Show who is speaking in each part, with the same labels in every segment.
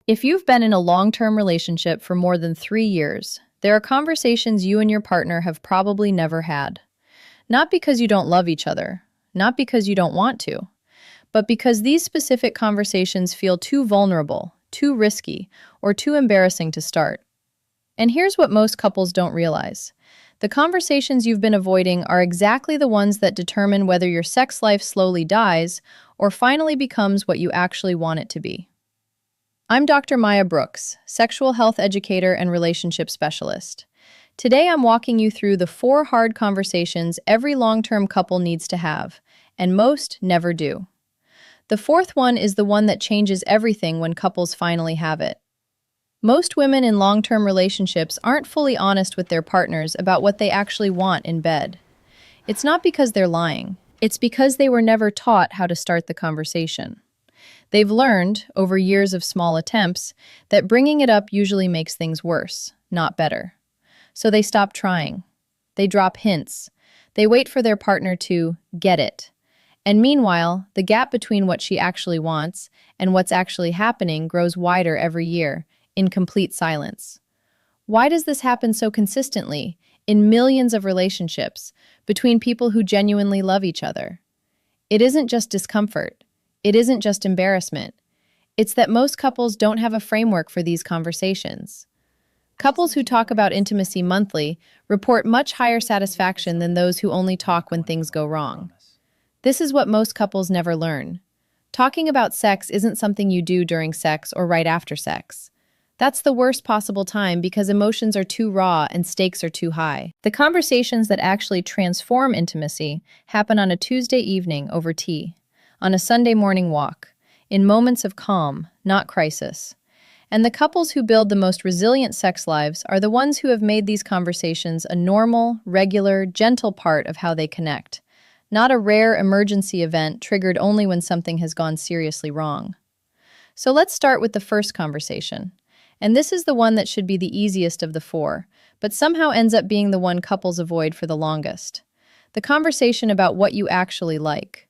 Speaker 1: If you've been in a long-term relationship for more than 3 years, there are conversations you and your partner have probably never had. Not because you don't love each other, not because you don't want to, but because these specific conversations feel too vulnerable, too risky, or too embarrassing to start. And here's what most couples don't realize. The conversations you've been avoiding are exactly the ones that determine whether your sex life slowly dies or finally becomes what you actually want it to be. I'm Dr. Maya Brooks, sexual health educator and relationship specialist. Today I'm walking you through the 4 hard conversations every long-term couple needs to have, and most never do. The 4th one is the one that changes everything when couples finally have it. Most women in long-term relationships aren't fully honest with their partners about what they actually want in bed. It's not because they're lying. It's because they were never taught how to start the conversation. They've learned, over years of small attempts, that bringing it up usually makes things worse, not better. So they stop trying. They drop hints. They wait for their partner to get it. And meanwhile, the gap between what she actually wants and what's actually happening grows wider every year, in complete silence. Why does this happen so consistently, in millions of relationships, between people who genuinely love each other? It isn't just discomfort. It isn't just embarrassment. It's that most couples don't have a framework for these conversations. Couples who talk about intimacy monthly report much higher satisfaction than those who only talk when things go wrong. This is what most couples never learn. Talking about sex isn't something you do during sex or right after sex. That's the worst possible time because emotions are too raw and stakes are too high. The conversations that actually transform intimacy happen on a Tuesday evening over tea, on a Sunday morning walk, in moments of calm, not crisis. And the couples who build the most resilient sex lives are the ones who have made these conversations a normal, regular, gentle part of how they connect, not a rare emergency event triggered only when something has gone seriously wrong. So let's start with the first conversation. And this is the one that should be the easiest of the 4, but somehow ends up being the one couples avoid for the longest. The conversation about what you actually like.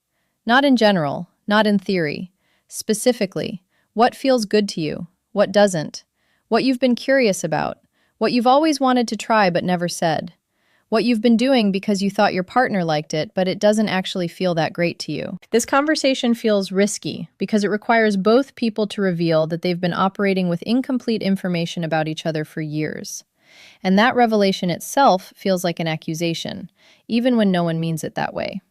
Speaker 1: Not in general, not in theory. Specifically, what feels good to you, what doesn't, what you've been curious about, what you've always wanted to try but never said, what you've been doing because you thought your partner liked it but it doesn't actually feel that great to you. This conversation feels risky because it requires both people to reveal that they've been operating with incomplete information about each other for years. And that revelation itself feels like an accusation, even when no one means it that way.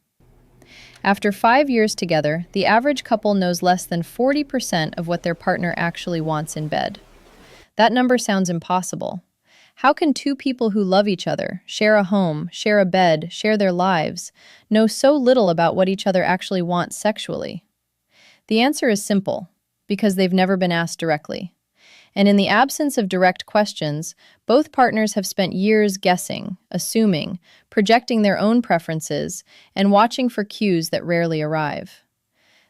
Speaker 1: After 5 years together, the average couple knows less than 40% of what their partner actually wants in bed. That number sounds impossible. How can 2 people who love each other, share a home, share a bed, share their lives, know so little about what each other actually wants sexually? The answer is simple, because they've never been asked directly. And in the absence of direct questions, both partners have spent years guessing, assuming, projecting their own preferences, and watching for cues that rarely arrive.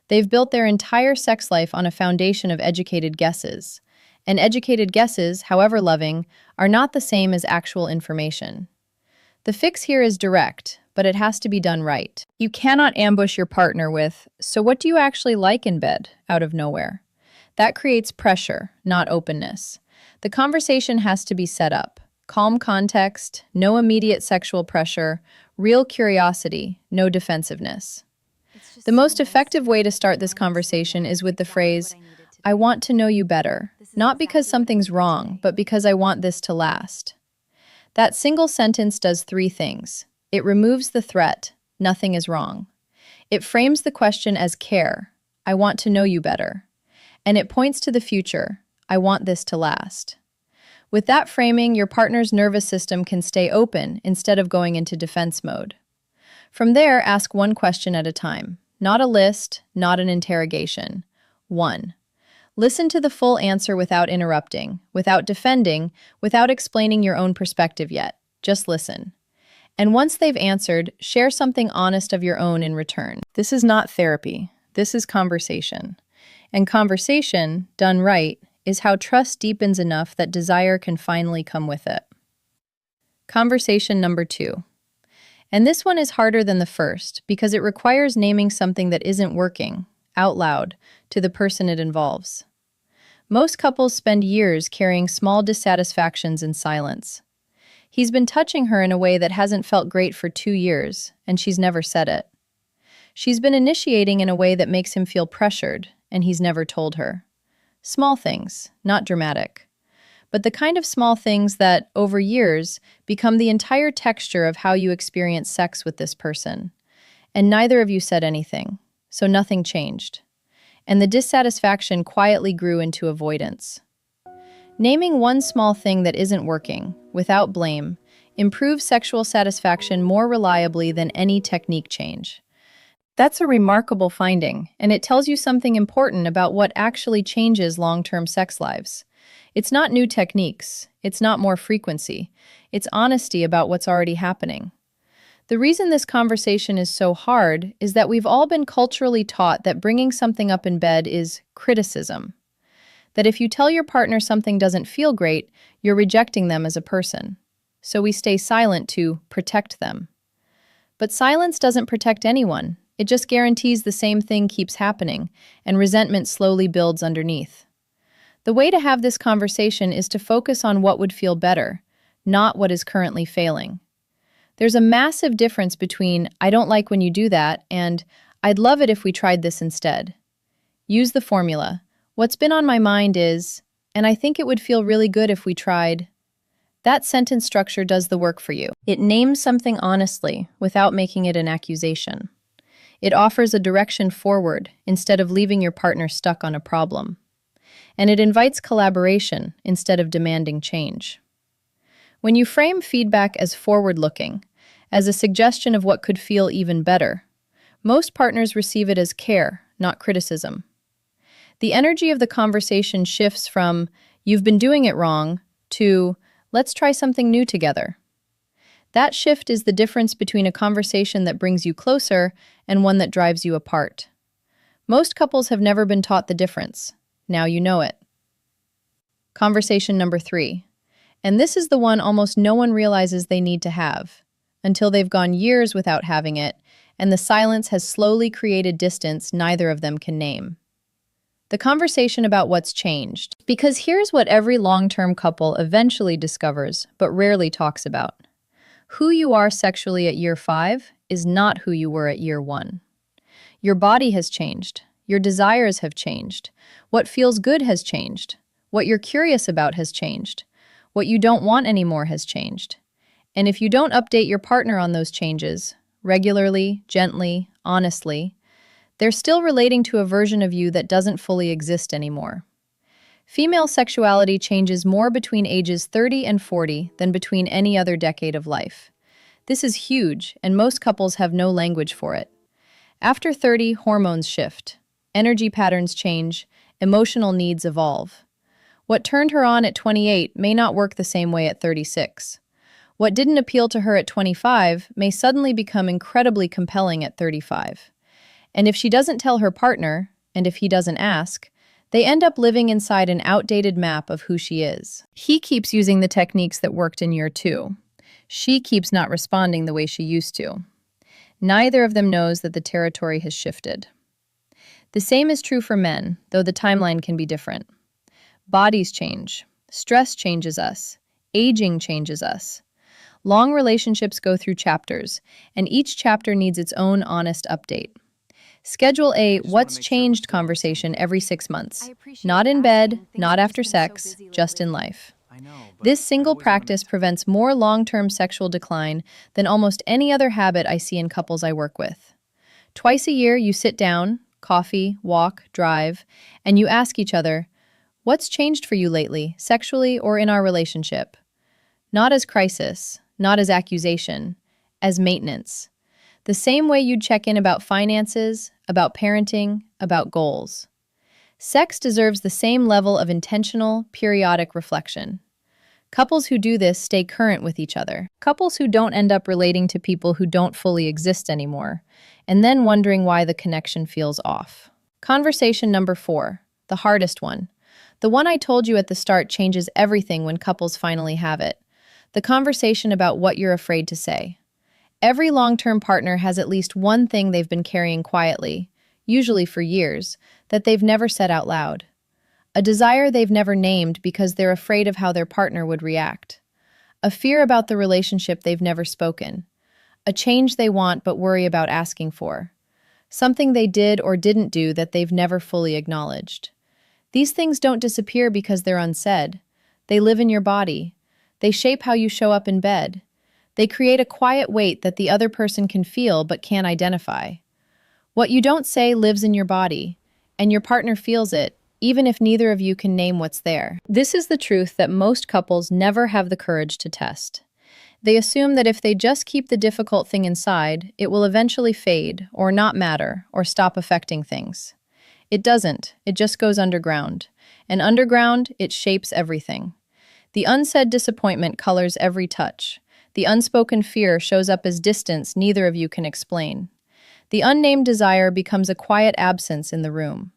Speaker 1: They've built their entire sex life on a foundation of educated guesses. And educated guesses, however loving, are not the same as actual information. The fix here is direct, but it has to be done right. You cannot ambush your partner with, "So what do you actually like in bed?" out of nowhere. That creates pressure, not openness. The conversation has to be set up. Calm context, no immediate sexual pressure, real curiosity, no defensiveness. The most effective way to start this conversation is with the phrase, "I want to know you better, not because something's wrong, but because I want this to last." That single sentence does 3 things. It removes the threat, "Nothing is wrong." It frames the question as care, "I want to know you better." And it points to the future, "I want this to last." With that framing, your partner's nervous system can stay open instead of going into defense mode. From there, ask one question at a time. Not a list, not an interrogation. 1. Listen to the full answer without interrupting, without defending, without explaining your own perspective yet. Just listen. And once they've answered, share something honest of your own in return. This is not therapy. This is conversation. And conversation, done right, is how trust deepens enough that desire can finally come with it. Conversation number 2. And this one is harder than the first because it requires naming something that isn't working, out loud, to the person it involves. Most couples spend years carrying small dissatisfactions in silence. He's been touching her in a way that hasn't felt great for 2 years, and she's never said it. She's been initiating in a way that makes him feel pressured, and he's never told her. Small things, not dramatic. But the kind of small things that, over years, become the entire texture of how you experience sex with this person. And neither of you said anything, so nothing changed. And the dissatisfaction quietly grew into avoidance. Naming one small thing that isn't working, without blame, improves sexual satisfaction more reliably than any technique change. That's a remarkable finding, and it tells you something important about what actually changes long-term sex lives. It's not new techniques, it's not more frequency, it's honesty about what's already happening. The reason this conversation is so hard is that we've all been culturally taught that bringing something up in bed is criticism. That if you tell your partner something doesn't feel great, you're rejecting them as a person. So we stay silent to protect them. But silence doesn't protect anyone. It just guarantees the same thing keeps happening, and resentment slowly builds underneath. The way to have this conversation is to focus on what would feel better, not what is currently failing. There's a massive difference between "I don't like when you do that" and "I'd love it if we tried this instead." Use the formula. What's been on my mind is, and I think it would feel really good if we tried. That sentence structure does the work for you. It names something honestly, without making it an accusation. It offers a direction forward, instead of leaving your partner stuck on a problem. And it invites collaboration, instead of demanding change. When you frame feedback as forward-looking, as a suggestion of what could feel even better, most partners receive it as care, not criticism. The energy of the conversation shifts from "you've been doing it wrong" to "let's try something new together." That shift is the difference between a conversation that brings you closer and one that drives you apart. Most couples have never been taught the difference. Now you know it. Conversation number 3. And this is the one almost no one realizes they need to have, until they've gone years without having it, and the silence has slowly created distance neither of them can name. The conversation about what's changed. Because here's what every long-term couple eventually discovers, but rarely talks about. Who you are sexually at year 5 is not who you were at year 1. Your body has changed. Your desires have changed. What feels good has changed. What you're curious about has changed. What you don't want anymore has changed. And if you don't update your partner on those changes, regularly, gently, honestly, they're still relating to a version of you that doesn't fully exist anymore. Female sexuality changes more between ages 30 and 40 than between any other decade of life. This is huge, and most couples have no language for it. After 30, hormones shift. Energy patterns change. Emotional needs evolve. What turned her on at 28 may not work the same way at 36. What didn't appeal to her at 25 may suddenly become incredibly compelling at 35. And if she doesn't tell her partner, and if he doesn't ask, they end up living inside an outdated map of who she is. He keeps using the techniques that worked in year 2. She keeps not responding the way she used to. Neither of them knows that the territory has shifted. The same is true for men, though the timeline can be different. Bodies change. Stress changes us. Aging changes us. Long relationships go through chapters, and each chapter needs its own honest update. Schedule a "what's changed" conversation every 6 months. Not in bed, not after sex, just in life. This single practice prevents more long-term sexual decline than almost any other habit I see in couples I work with. Twice a year, you sit down, coffee, walk, drive, and you ask each other, "What's changed for you lately, sexually or in our relationship?" Not as crisis, not as accusation, as maintenance. The same way you'd check in about finances, about parenting, about goals. Sex deserves the same level of intentional, periodic reflection. Couples who do this stay current with each other. Couples who don't end up relating to people who don't fully exist anymore, and then wondering why the connection feels off. Conversation number 4, the hardest one. The one I told you at the start changes everything when couples finally have it. The conversation about what you're afraid to say. Every long-term partner has at least one thing they've been carrying quietly, usually for years, that they've never said out loud. A desire they've never named because they're afraid of how their partner would react. A fear about the relationship they've never spoken. A change they want but worry about asking for. Something they did or didn't do that they've never fully acknowledged. These things don't disappear because they're unsaid. They live in your body. They shape how you show up in bed. They create a quiet weight that the other person can feel but can't identify. What you don't say lives in your body, and your partner feels it, even if neither of you can name what's there. This is the truth that most couples never have the courage to test. They assume that if they just keep the difficult thing inside, it will eventually fade, or not matter, or stop affecting things. It doesn't. It just goes underground. And underground, it shapes everything. The unsaid disappointment colors every touch. The unspoken fear shows up as distance neither of you can explain. The unnamed desire becomes a quiet absence in the room.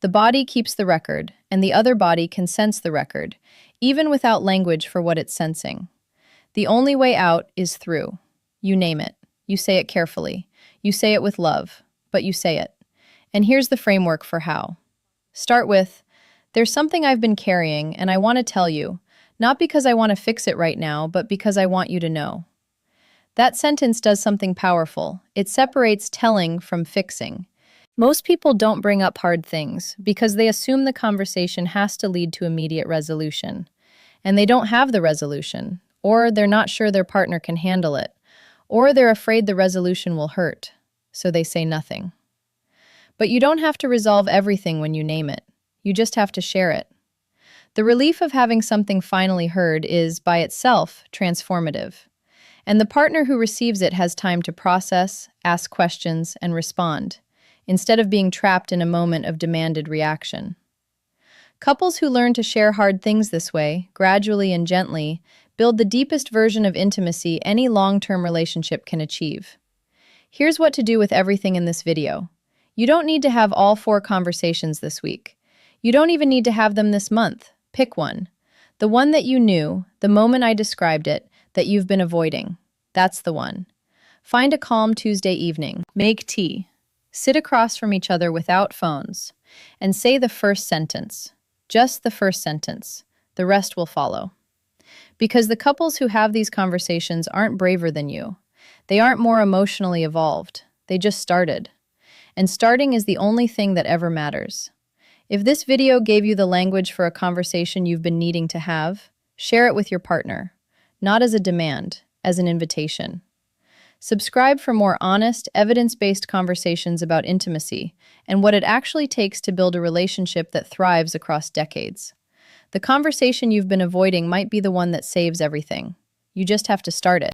Speaker 1: The body keeps the record, and the other body can sense the record, even without language for what it's sensing. The only way out is through. You name it. You say it carefully. You say it with love, but you say it. And here's the framework for how. Start with, there's something I've been carrying, and I want to tell you, not because I want to fix it right now, but because I want you to know. That sentence does something powerful. It separates telling from fixing. Most people don't bring up hard things because they assume the conversation has to lead to immediate resolution. And they don't have the resolution, or they're not sure their partner can handle it, or they're afraid the resolution will hurt, so they say nothing. But you don't have to resolve everything when you name it. You just have to share it. The relief of having something finally heard is, by itself, transformative. And the partner who receives it has time to process, ask questions, and respond, instead of being trapped in a moment of demanded reaction. Couples who learn to share hard things this way, gradually and gently, build the deepest version of intimacy any long-term relationship can achieve. Here's what to do with everything in this video. You don't need to have all 4 conversations this week. You don't even need to have them this month. Pick one. The one that you knew, the moment I described it, that you've been avoiding. That's the one. Find a calm Tuesday evening. Make tea. Sit across from each other without phones. And say the first sentence. Just the first sentence. The rest will follow. Because the couples who have these conversations aren't braver than you. They aren't more emotionally evolved. They just started. And starting is the only thing that ever matters. If this video gave you the language for a conversation you've been needing to have, share it with your partner. Not as a demand, as an invitation. Subscribe for more honest, evidence-based conversations about intimacy and what it actually takes to build a relationship that thrives across decades. The conversation you've been avoiding might be the one that saves everything. You just have to start it.